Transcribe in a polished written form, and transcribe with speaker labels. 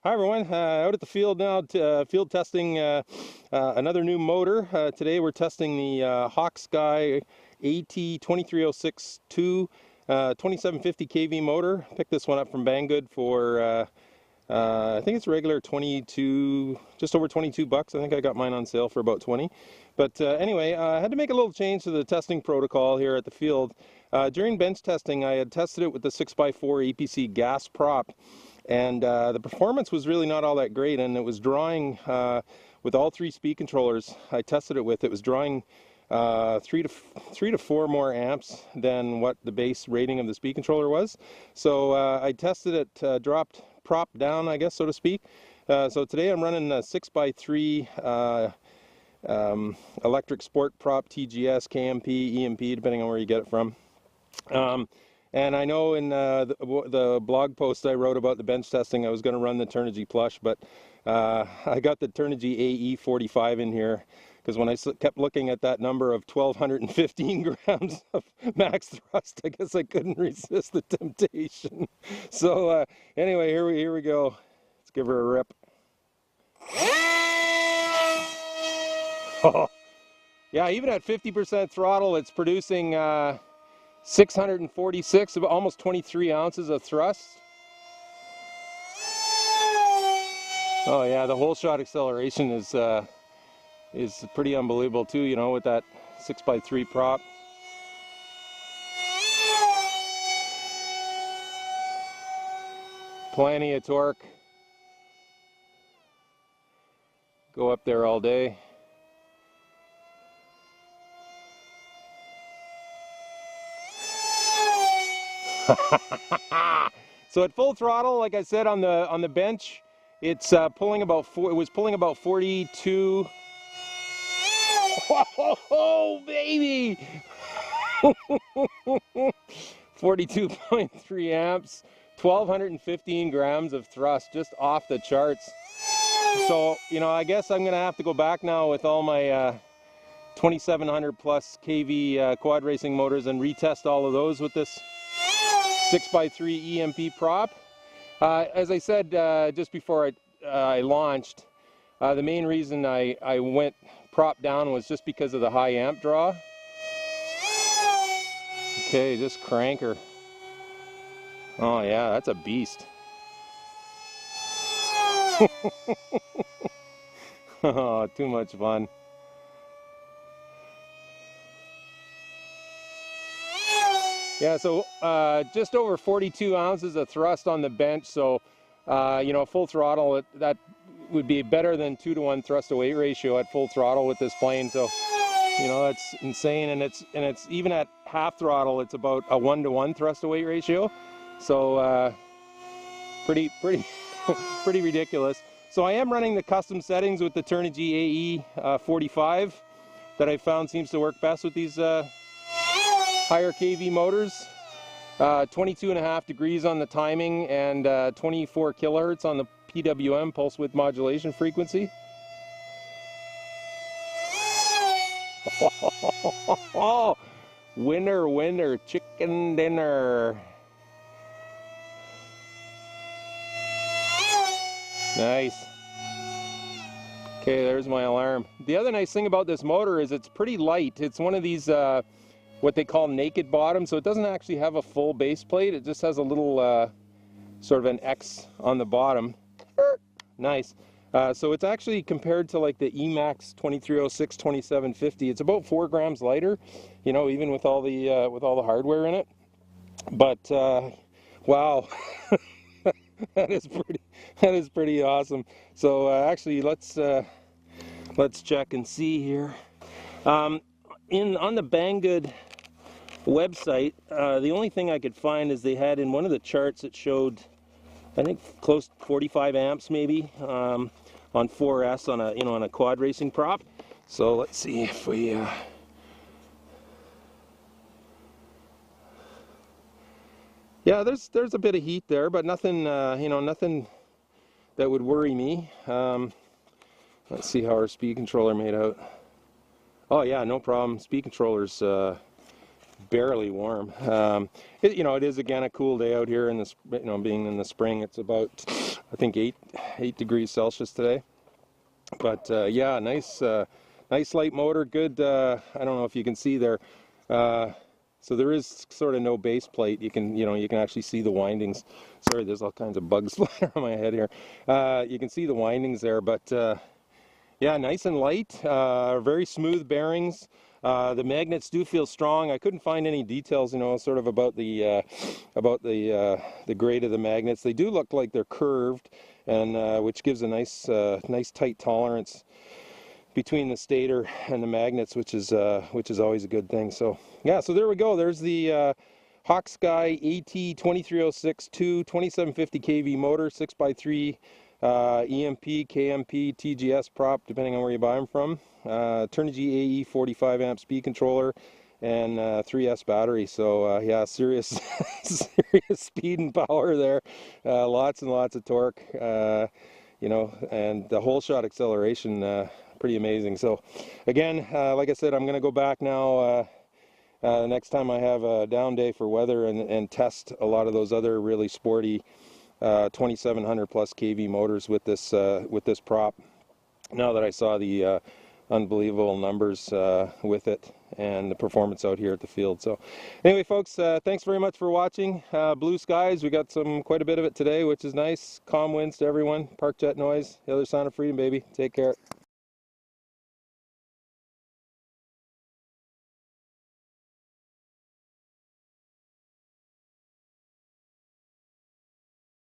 Speaker 1: Hi everyone, out at the field now, field testing another new motor. Today we're testing the Hawksky AT2306 II 2750 kV motor. Picked this one up from Banggood for I think it's regular 22, just over 22 bucks. I think I got mine on sale for about 20. But anyway, I had to make a little change to the testing protocol here at the field. During bench testing, I had tested it with the 6x4 APC gas prop. And the performance was really not all that great, and it was drawing with all three speed controllers I tested it with. It was drawing 3 to 4 more amps than what the base rating of the speed controller was. So I tested it, dropped prop down, I guess, so to speak. So today I'm running a 6x3 electric sport prop, TGS, KMP, EMP, depending on where you get it from. And I know in the blog post I wrote about the bench testing, I was going to run the Turnigy Plush, but I got the Turnigy AE45 in here because when I kept looking at that number of 1,215 grams of max thrust, I guess I couldn't resist the temptation. So anyway, here we go. Let's give her a rip. Oh, yeah, even at 50% throttle, it's producing 646, almost 23 ounces of thrust. Oh yeah, the whole shot acceleration is pretty unbelievable too, you know, with that 6x3 prop. Plenty of torque. Go up there all day. So at full throttle, like I said, on the bench, it's pulling about it was pulling about 42. Oh baby! 42.3 amps, 1,215 grams of thrust, just off the charts. So, you know, I guess I'm gonna have to go back now with all my 2,700 plus kV quad racing motors and retest all of those with this 6x3 EMP prop. As I said just before I launched, the main reason I went prop down was just because of the high amp draw. Okay, just crank her. Oh yeah, that's a beast. Oh, too much fun. Yeah, so just over 42 ounces of thrust on the bench. So, you know, full throttle, that would be better than 2-to-1 thrust to weight ratio at full throttle with this plane. So, you know, that's insane. And it's even at half throttle, it's about a 1-to-1 thrust to weight ratio. So, pretty pretty ridiculous. So I am running the custom settings with the Turnigy AE45 that I found seems to work best with these higher kV motors. 22.5 degrees on the timing and 24 kilohertz on the PWM, pulse width modulation frequency. Oh, winner, chicken dinner. Nice. Okay, there's my alarm. The other nice thing about this motor is it's pretty light. It's one of these what they call naked bottom, so it doesn't actually have a full base plate. It just has a little sort of an X on the bottom. Nice. So it's actually compared to like the Emax 2306 2750. It's about 4 grams lighter, you know, even with all the hardware in it. But wow. That is pretty awesome. So actually, let's check and see here. On the Banggood website, the only thing I could find is they had in one of the charts it showed, I think, close to 45 amps maybe on 4S on a quad racing prop. So let's see if we. Yeah, there's a bit of heat there, but nothing, you know, nothing that would worry me. Let's see how our speed controller made out. Oh yeah, no problem. Speed controller's barely warm. You know, it is again a cool day out here in this, you know, being in the spring. It's about, I think, 8 degrees Celsius today. But yeah, nice light motor. Good. I don't know if you can see there. So there is sort of no base plate. You can actually see the windings. Sorry, there's all kinds of bugs flying on my head here. You can see the windings there, but yeah, nice and light. Very smooth bearings. The magnets do feel strong. I couldn't find any details, you know, sort of about the grade of the magnets. They do look like they're curved, and which gives a nice tight tolerance between the stator and the magnets, which is always a good thing. So yeah, so there we go. There's the Hawksky AT2306 II 2750 kV motor, 6x3 EMP, KMP, TGS prop, depending on where you buy them from. Turnigy AE 45 amp speed controller, and 3S battery. So yeah, serious serious speed and power there. Lots and lots of torque. You know, and the whole shot acceleration. Pretty amazing. So again, like I said, I'm going to go back now next time I have a down day for weather and test a lot of those other really sporty 2700 plus kV motors with this prop, now that I saw the unbelievable numbers with it and the performance out here at the field. So anyway, folks, thanks very much for watching. Blue skies, we got quite a bit of it today, which is nice. Calm winds to everyone. Park jet noise, the other sound of freedom, baby. Take care.